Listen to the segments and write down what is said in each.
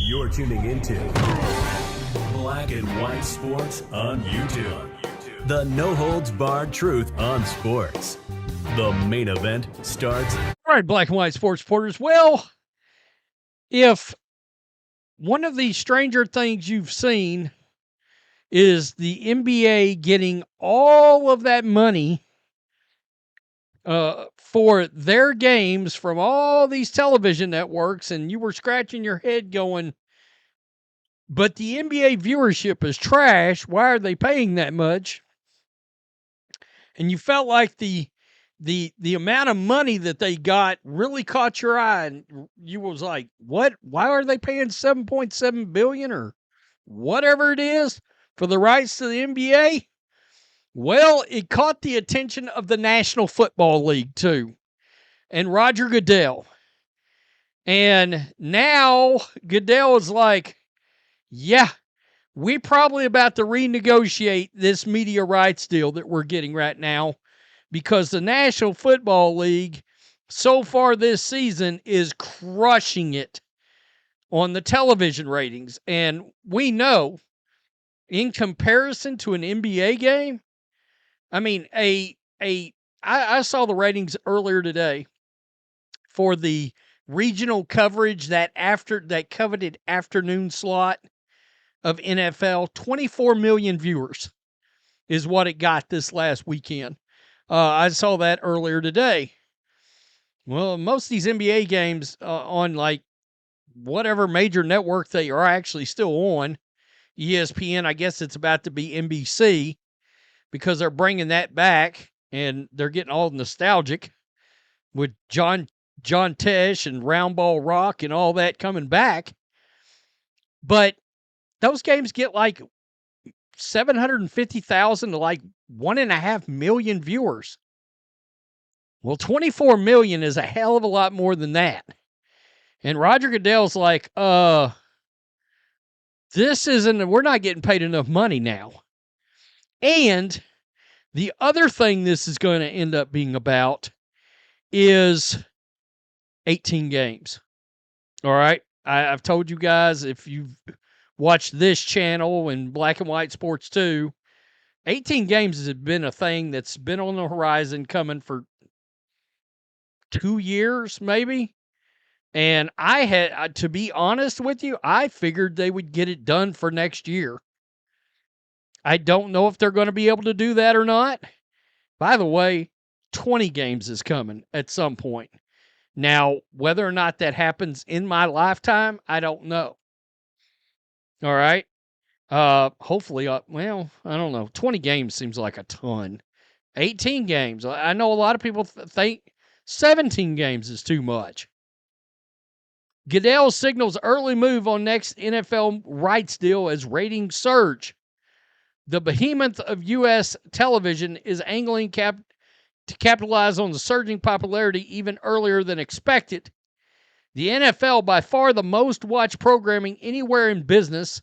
You're tuning into Black and White Sports on YouTube. The no-holds-barred truth on sports. The main event starts. All right, Black and White Sports supporters. Well, if one of the stranger things you've seen is the NBA getting all of that money for their games from all these television networks, and you were scratching your head going, but the NBA viewership is trash. Why are they paying that much? And you felt like the amount of money that they got really caught your eye, and you was like, what? Why are they paying $7.7 billion or whatever it is for the rights to the NBA? Well, it caught the attention of the National Football League too, and Roger Goodell. And now Goodell is like, yeah, we probably about to renegotiate this media rights deal that we're getting right now, because the National Football League so far this season is crushing it on the television ratings. And we know, in comparison to an NBA game, I mean, I saw the ratings earlier today for the regional coverage, that coveted afternoon slot of NFL. 24 million viewers is what it got this last weekend. I saw that earlier today. Well, most of these NBA games on like whatever major network they are actually still on, ESPN, I guess it's about to be NBC, because they're bringing that back and they're getting all nostalgic with John Tesh and Round Ball Rock and all that coming back. But those games get like 750,000 to like 1.5 million viewers. Well, 24 million is a hell of a lot more than that. And Roger Goodell's like, we're not getting paid enough money now. And the other thing this is going to end up being about is 18 games. All right. I've told you guys, if you've watched this channel and Black and White Sports too, 18 games has been a thing that's been on the horizon, coming for 2 years maybe. And I had, to be honest with you, I figured they would get it done for next year. I don't know if they're going to be able to do that or not. By the way, 20 games is coming at some point. Now, whether or not that happens in my lifetime, I don't know. All right. Hopefully, well, I don't know. 20 games seems like a ton. 18 games. I know a lot of people think 17 games is too much. Goodell signals early move on next NFL rights deal as ratings surge. The behemoth of U.S. television is angling to capitalize on the surging popularity even earlier than expected. The NFL, by far the most watched programming anywhere in business,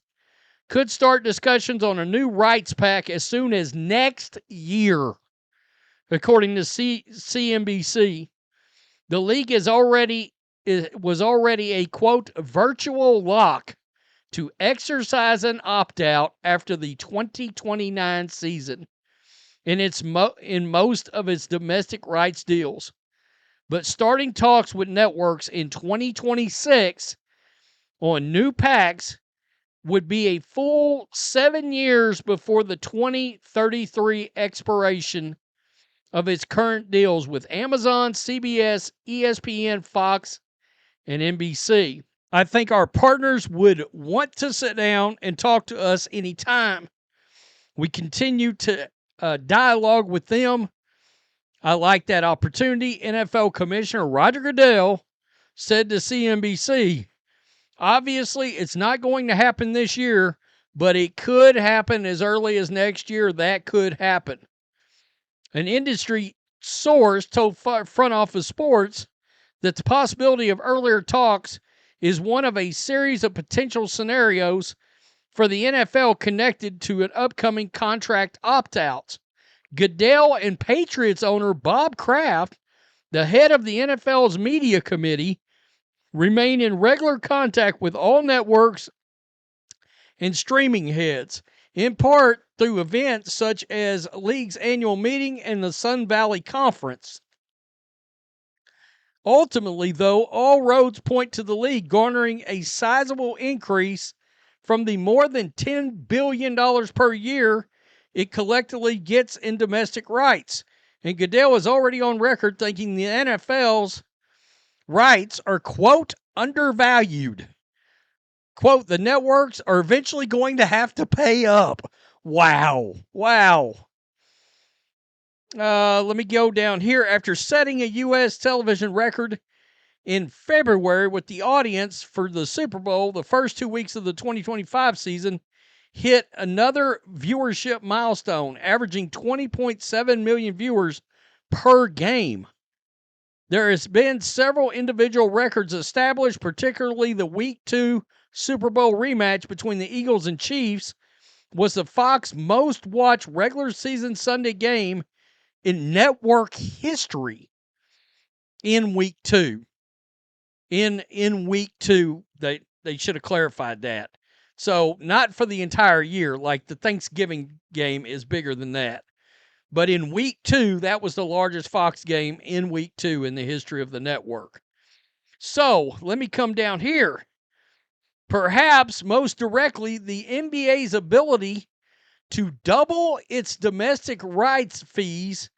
could start discussions on a new rights pack as soon as next year, according to CNBC. The league was already a, quote, virtual lock to exercise an opt-out after the 2029 season in most of its domestic rights deals. But starting talks with networks in 2026 on new packs would be a full 7 years before the 2033 expiration of its current deals with Amazon, CBS, ESPN, Fox, and NBC. I think our partners would want to sit down and talk to us anytime we continue to dialogue with them. I like that opportunity. NFL Commissioner Roger Goodell said to CNBC, obviously, it's not going to happen this year, but it could happen as early as next year. That could happen. An industry source told Front Office Sports that the possibility of earlier talks is one of a series of potential scenarios for the NFL connected to an upcoming contract opt-out. Goodell and Patriots owner Bob Kraft, the head of the NFL's media committee, remain in regular contact with all networks and streaming heads, in part through events such as League's annual meeting and the Sun Valley Conference. Ultimately, though, all roads point to the league garnering a sizable increase from the more than $10 billion per year it collectively gets in domestic rights. And Goodell is already on record thinking the NFL's rights are, quote, undervalued. Quote, the networks are eventually going to have to pay up. Wow. Wow. Let me go down here. After setting a U.S. television record in February with the audience for the Super Bowl, the first 2 weeks of the 2025 season hit another viewership milestone, averaging 20.7 million viewers per game. There has been several individual records established, particularly the Week 2 Super Bowl rematch between the Eagles and Chiefs was the Fox most watched regular season Sunday game in network history in Week 2. In Week 2, they should have clarified that. So not for the entire year, like the Thanksgiving game is bigger than that. But in Week 2, that was the largest Fox game in Week 2 in the history of the network. So let me come down here. Perhaps most directly, the NBA's ability to double its domestic rights fees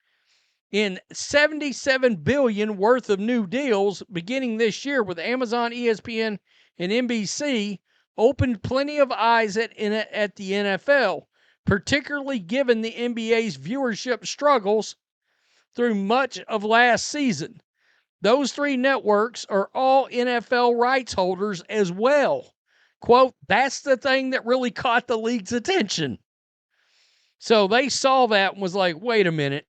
in $77 billion worth of new deals beginning this year with Amazon, ESPN, and NBC opened plenty of eyes at the NFL, particularly given the NBA's viewership struggles through much of last season. Those three networks are all NFL rights holders as well. Quote, that's the thing that really caught the league's attention. So they saw that and was like, wait a minute.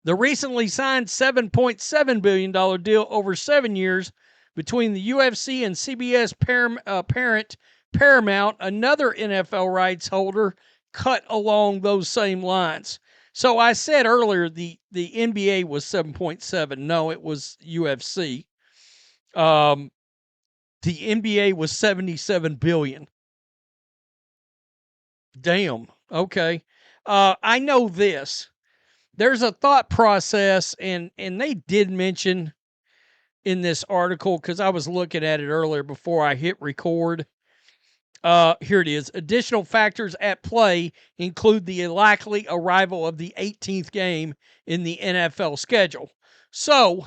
The recently signed $7.7 billion deal over 7 years between the UFC and CBS parent Paramount, another NFL rights holder, cut along those same lines. So I said earlier the NBA was 7.7. No, it was UFC. The NBA was 77 billion. Damn. Okay. I know this. There's a thought process, and they did mention in this article, because I was looking at it earlier before I hit record. Here it is. Additional factors at play include the likely arrival of the 18th game in the NFL schedule. So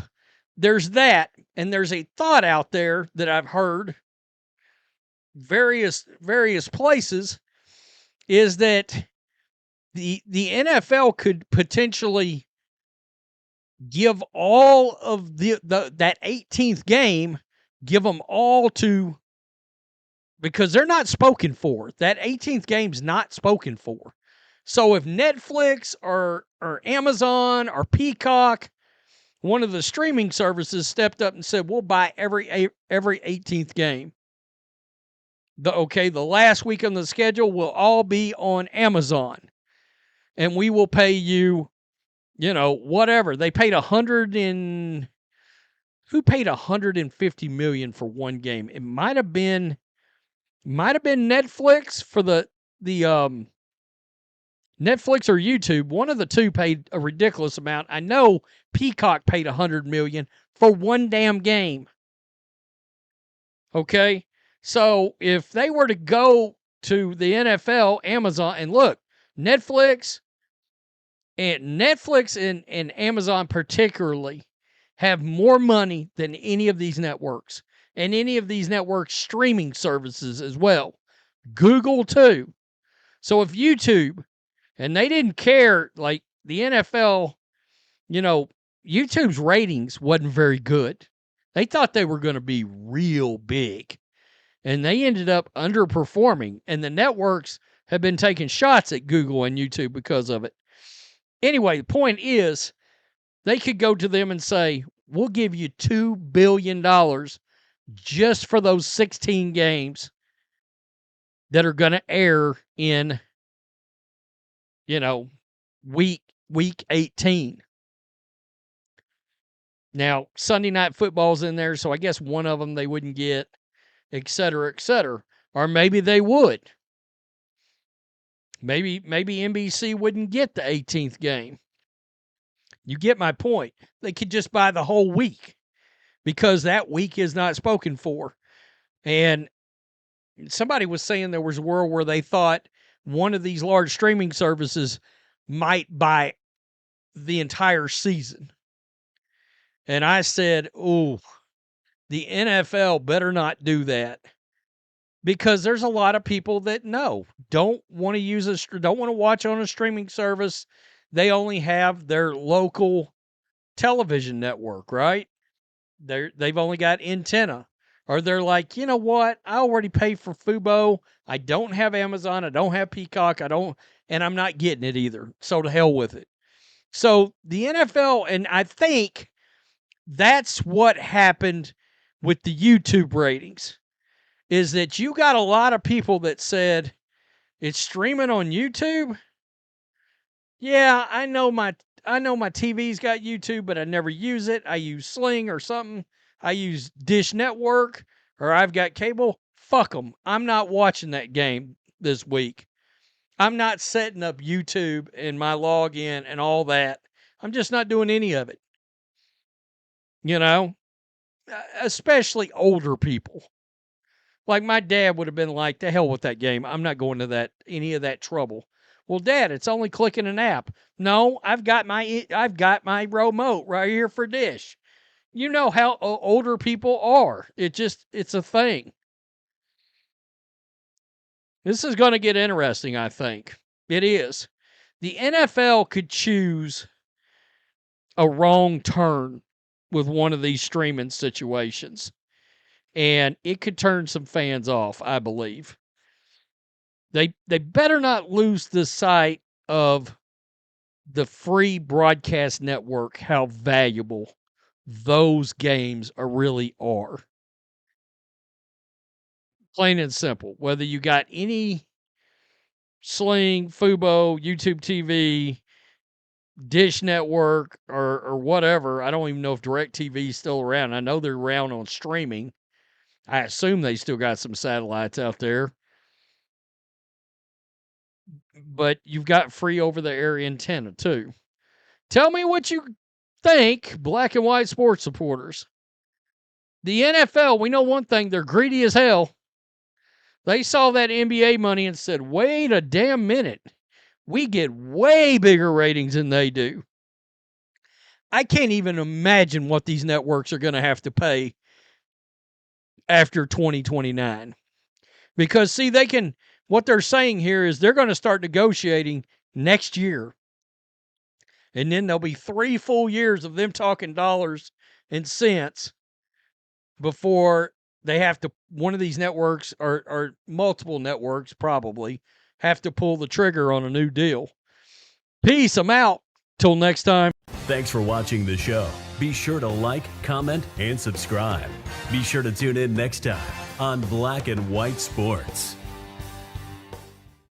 there's that, and there's a thought out there that I've heard various places is that the NFL could potentially give all of that 18th game, give them all to, because they're not spoken for. That 18th game's not spoken for. So if Netflix or Amazon or Peacock, one of the streaming services, stepped up and said, we'll buy every 18th game. The last week on the schedule will all be on Amazon. And we will pay you, whatever. They paid who paid $150 million for one game? It might have been Netflix for the Netflix or YouTube. One of the two paid a ridiculous amount. I know Peacock paid $100 million for one damn game. Okay? So if they were to go to the NFL, Amazon, and look, Netflix and Amazon particularly have more money than any of these networks, and any of these networks streaming services as well. Google too. So if YouTube, and they didn't care, like the NFL, YouTube's ratings wasn't very good. They thought they were going to be real big, and they ended up underperforming, and the networks have been taking shots at Google and YouTube because of it. Anyway, the point is, they could go to them and say, we'll give you $2 billion just for those 16 games that are going to air in, week 18. Now, Sunday Night Football's in there, so I guess one of them they wouldn't get, et cetera, et cetera. Or maybe they would. Maybe NBC wouldn't get the 18th game. You get my point. They could just buy the whole week because that week is not spoken for. And somebody was saying there was a world where they thought one of these large streaming services might buy the entire season. And I said, "Ooh, the NFL better not do that." Because there's a lot of people that don't want to watch on a streaming service. They only have their local television network, right? They've only got antenna. Or they're like, you know what? I already pay for Fubo. I don't have Amazon. I don't have Peacock. And I'm not getting it either. So to hell with it. So the NFL, and I think that's what happened with the YouTube ratings, is that you got a lot of people that said, it's streaming on YouTube? Yeah, I know my TV's got YouTube, but I never use it. I use Sling or something. I use Dish Network, or I've got cable. Fuck them. I'm not watching that game this week. I'm not setting up YouTube and my login and all that. I'm just not doing any of it. You know, especially older people. Like my dad would have been like, "To hell with that game. I'm not going to any of that trouble." Well, Dad, it's only clicking an app. No, I've got my remote right here for Dish. You know how older people are. It's a thing. This is going to get interesting, I think. It is. The NFL could choose a wrong turn with one of these streaming situations, and it could turn some fans off, I believe. They better not lose the sight of the free broadcast network, how valuable those games really are. Plain and simple. Whether you got any Sling, Fubo, YouTube TV, Dish Network, or whatever. I don't even know if DirecTV is still around. I know they're around on streaming. I assume they still got some satellites out there. But you've got free over-the-air antenna, too. Tell me what you think, black and white sports supporters. The NFL, we know one thing, they're greedy as hell. They saw that NBA money and said, wait a damn minute. We get way bigger ratings than they do. I can't even imagine what these networks are going to have to pay after 2029. Because, see, what they're saying here is they're going to start negotiating next year. And then there'll be 3 full years of them talking dollars and cents before they have to, one of these networks or multiple networks probably, have to pull the trigger on a new deal. Peace. I'm out. Till next time. Thanks for watching the show. Be sure to like, comment, and subscribe. Be sure to tune in next time on Black and White Sports.